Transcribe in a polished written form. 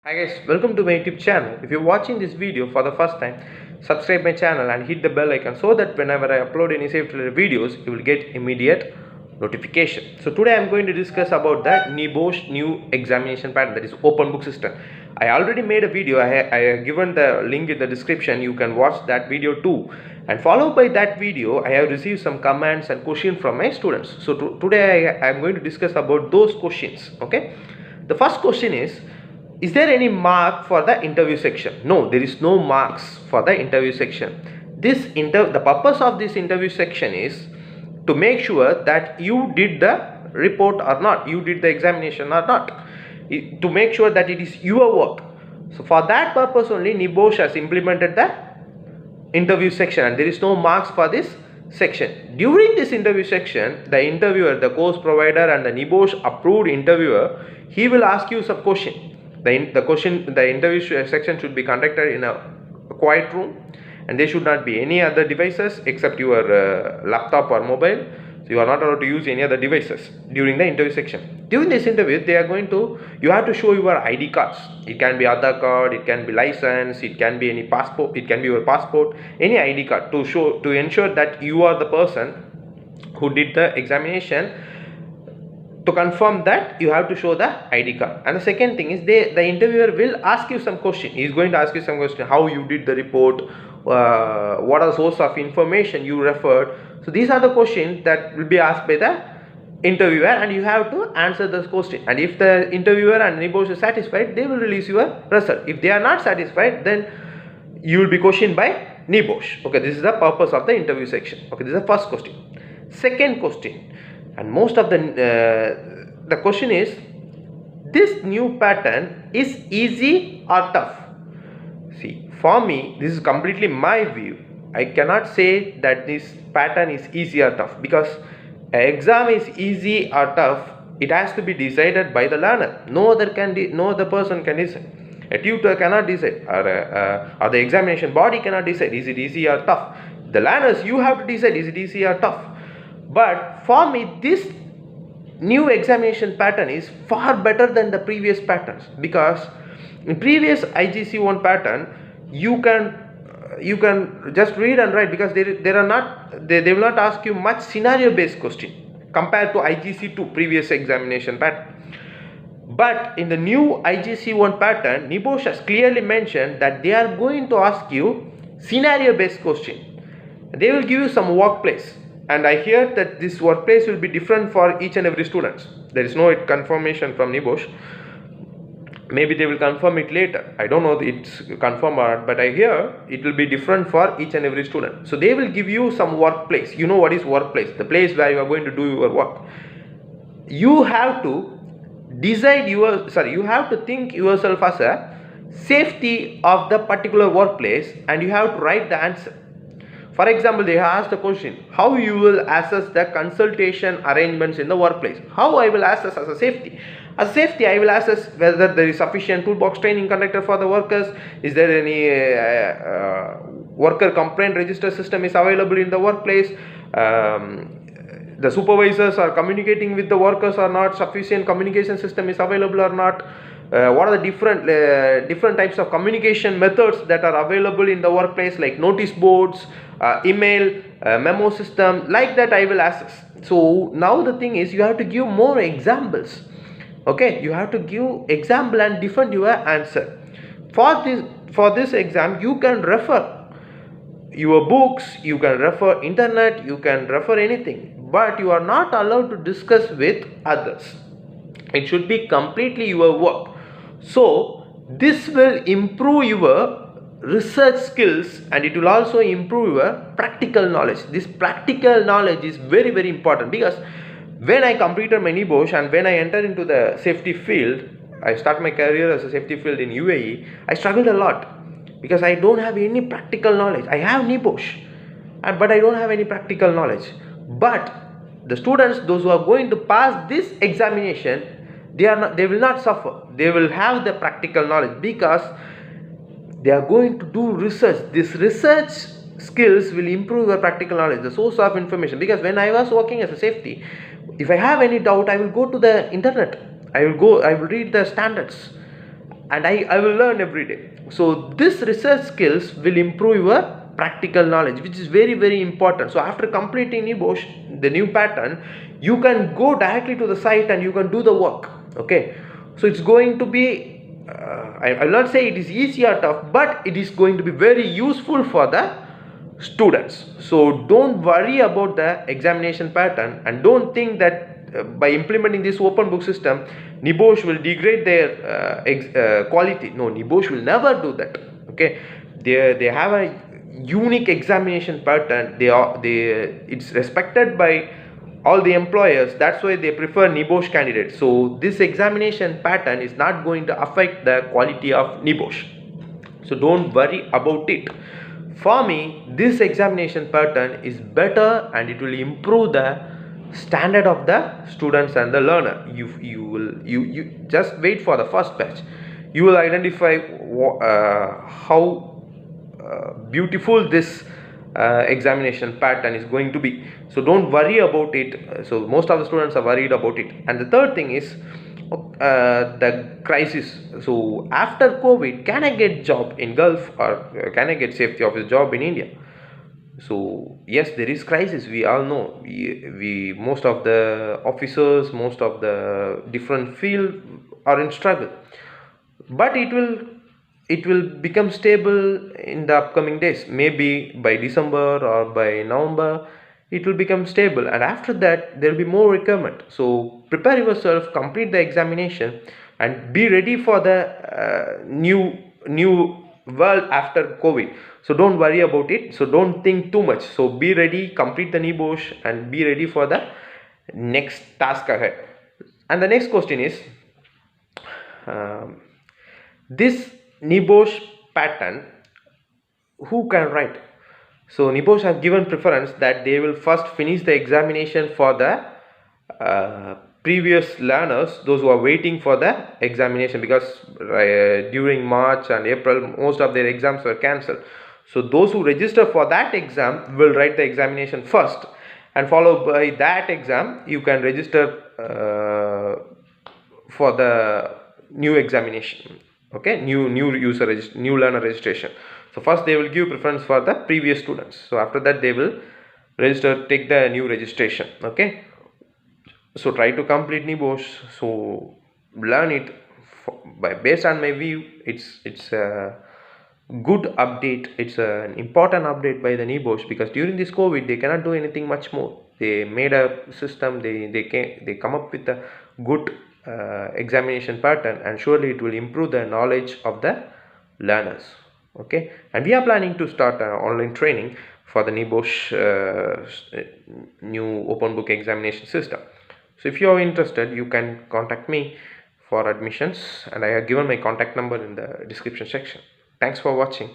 Hi guys, welcome to my YouTube channel. If you're watching this video for the first time, subscribe my channel and hit the bell icon so that whenever I upload any safety related videos, you will get immediate notification. So today I'm going to discuss about the NEBOSH new examination pattern, that is open book system. I already made a video. I have given the link in the description. You can watch that video too. And followed by that video, I have received some comments and questions from my students. So today I am going to discuss about those questions. Okay. The first question is there any mark for the interview section? No, there is no marks for the interview section. The purpose of this interview section is to make sure that you did the report or not, you did the examination or not, to make sure that it is your work. So for that purpose only, NEBOSH has implemented the interview section, and there is no marks for this section. During this interview section, the interviewer, the course provider and the NEBOSH approved interviewer, he will ask you some question. The interview section should be conducted in a quiet room, and there should not be any other devices except your laptop or mobile. So you are not allowed to use any other devices during the interview section. During this interview, you have to show your ID cards. It can be Aadhaar card, it can be license, it can be any passport, it can be your passport, any ID card to ensure that you are the person who did the examination. To confirm that, you have to show the ID card. And the second thing is, the interviewer will ask you some question. He is going to ask you some question: how you did the report, what are the source of information you referred. So these are the questions that will be asked by the interviewer, and you have to answer this question. And if the interviewer and NEBOSH is satisfied, they will release your result. If they are not satisfied, then you will be questioned by NEBOSH. Okay, this is the purpose of the interview section. Okay, this is the first question. Second question, and most of the question is, this new pattern is easy or tough? See, for me, this is completely my view. I cannot say that this pattern is easy or tough, because an exam is easy or tough, it has to be decided by the learner. No other person can decide. A tutor cannot decide, or the examination body cannot decide is it easy or tough. The learners, you have to decide is it easy or tough. But for me, this new examination pattern is far better than the previous patterns, because in previous IGC1 pattern, you can just read and write, because they will not ask you much scenario based question compared to IGC2 previous examination pattern. But in the new IGC1 pattern, NEBOSH has clearly mentioned that they are going to ask you scenario based question. They will give you some workplace, and I hear that this workplace will be different for each and every student. There is no confirmation from NEBOSH. Maybe they will confirm it later. I don't know if it's confirmed or not, but I hear it will be different for each and every student. So they will give you some workplace. You know what is workplace? The place where you are going to do your work. You have to you have to think yourself as a safety of the particular workplace, and you have to write the answer. For example, they ask the question, how you will assess the consultation arrangements in the workplace? How I will assess as a safety? As safety, I will assess whether there is sufficient toolbox training conducted for the workers. Is there any worker complaint register system is available in the workplace? The supervisors are communicating with the workers or not? Sufficient communication system is available or not? What are the different types of communication methods that are available in the workplace, like notice boards, email, memo system, like that I will assess. So now the thing is, you have to give more examples. Okay, you have to give example and defend your answer. For this exam, you can refer your books, you can refer internet, you can refer anything, but you are not allowed to discuss with others. It should be completely your work. So this will improve your research skills, and it will also improve your practical knowledge. This practical knowledge is very, very important, because when I completed my NEBOSH and when I entered into the safety field, I started my career as a safety field in UAE, I struggled a lot, because I don't have any practical knowledge. I have NEBOSH, but I don't have any practical knowledge. But the students, those who are going to pass this examination, they will not suffer. They will have the practical knowledge, because they are going to do research. This research skills will improve your practical knowledge, the source of information. Because when I was working as a safety, if I have any doubt, I will go to the internet. I will read the standards. and I will learn every day. So this research skills will improve your practical knowledge, which is very, very important. So after completing NEBOSH, the new pattern, you can go directly to the site and you can do the work. Okay, so it's going to be I will not say it is easy or tough, but it is going to be very useful for the students. So don't worry about the examination pattern, and don't think that by implementing this open book system, NEBOSH will degrade their quality. No, NEBOSH will never do that. Okay, they have a unique examination pattern. It's respected by all the employers. That's why they prefer NEBOSH candidates. So this examination pattern is not going to affect the quality of NEBOSH. So don't worry about it. For me, this examination pattern is better, and it will improve the standard of the students and the learner. You just wait for the first batch. You will identify how beautiful this examination pattern is going to be. So don't worry about it. So most of the students are worried about it. And the third thing is the crisis. So after COVID, can I get job in Gulf, or can I get safety officer job in India? So yes, there is crisis. We all know. We most of the officers, most of the different field are in struggle. But it will become stable in the upcoming days. Maybe by December or by November, it will become stable, and after that there will be more requirement. So prepare yourself, complete the examination, and be ready for the new world after COVID. So don't worry about it. So don't think too much. So be ready, complete the NEBOSH, and be ready for the next task ahead. And the next question is, this NEBOSH pattern, who can write? So NEBOSH have given preference that they will first finish the examination for the previous learners, those who are waiting for the examination, because during March and April most of their exams were cancelled. So those who register for that exam will write the examination first, and followed by that exam you can register for the new examination. Okay, new learner registration. So first they will give preference for the previous students. So after that they will take the new registration. Okay, so try to complete NEBOSH. So learn it. Based on my view, it's a good update. It's an important update by the NEBOSH, because during this COVID they cannot do anything much more. They made a system. They come up with a good examination pattern, and surely it will improve the knowledge of the learners. Okay, and we are planning to start online training for the NEBOSH new open book examination system. So if you are interested, you can contact me for admissions, and I have given my contact number in the description section. Thanks for watching.